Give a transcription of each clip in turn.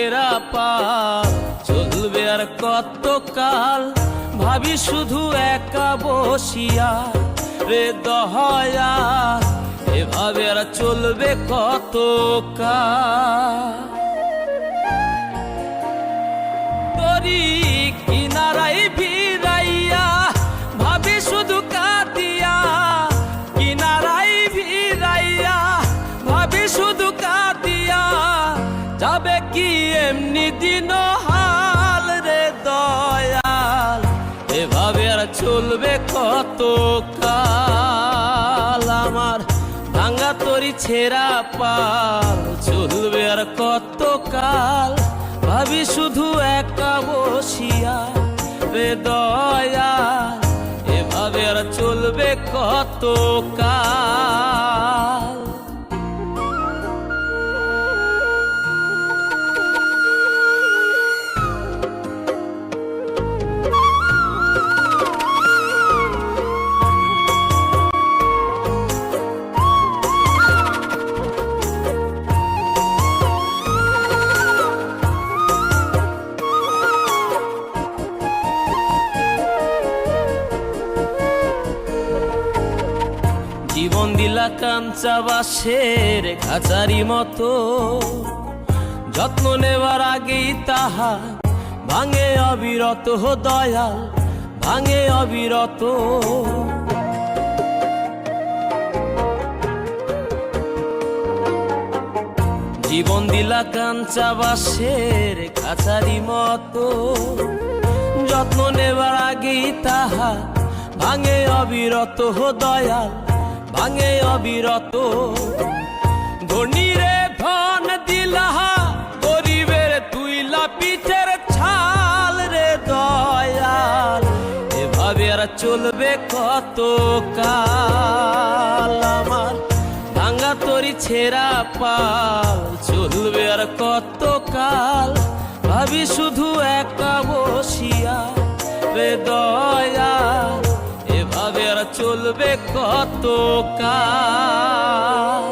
ছেঁড়া পাল চলবে আর কত কাল, ভাবি শুধু একা বসিয়া রে দয়াল, এভাবে আর চলবে কত কাল। তরি কিনারাই ভিড়াইয়া ভাবি শুধু কাঁদিয়া, কিনারাই ভিড়াইয়া ভাবি শুধু কাঁদিয়া, যাবে কি এমনি দিন হাল রে দয়াল, এভাবে আর চলবে কত কাল। আমার ভাঙা তরি ছেঁড়া পাল চলবে আর কত কাল, ভাবি শুধু একা বসিয়া রে দয়াল, এভাবে আর চলবে কত কাল। জীবন দিলা কাঞ্চা বাঁশের খাঁচারি মতো, যত্ন নেবার আগেই তাহা ভাঙে অবিরত দয়াল, ভাঙে অবিরত। জীবন দিলা কাঞ্চা বাঁশের খাঁচারি মতো, যত্ন নেবার আগেই তাহা ভাঙে অবিরত দয়াল, ভাঙে অবিরত। ধনীরে ধন দিলা, গরিবের তুইলা পিঠের ছাল রে দয়াল, এভাবে আর চলবে কত কাল। আমার ভাঙা তরি ছেঁড়া পাল চলবে আর কত কাল, ভাবি শুধু একা বসিয়া রে দয়াল, এভাবে আর চলবে কত কাল।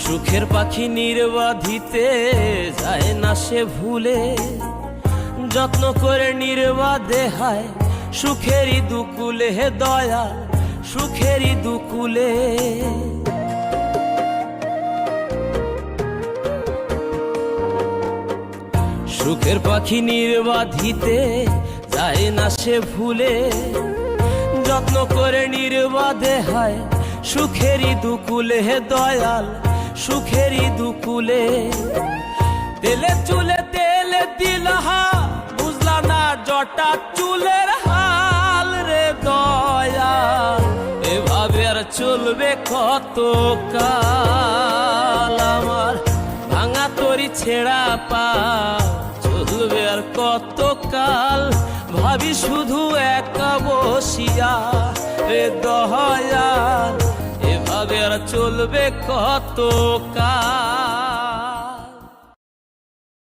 সুখের পাখি নির্বাধিতে যায় না সে ভুলে, যত্ন করে নির্বাধে হায় সুখেরই দুকুলে হে দয়াল, সুখেরই দুকুলে। সুখের পাখি নির্বাধিতে যায় না সে ভুলে, যত্ন করে নির্বাধে হায় সুখেরই দুকুলে হে দয়াল, সুখেরই দুকুলে। তেলে চুলে তেলে দিলহা, বুঝলা না জটা চুলের হাল রে দয়াল, এভাবে আর চলবে কত কাল। আমার ভাঙা তরি ছেঁড়া পাল চলবে আর কত কাল, ভাবি শুধু একা বসিয়া রে দয়াল, এভাবে আর চলবে কত কাল।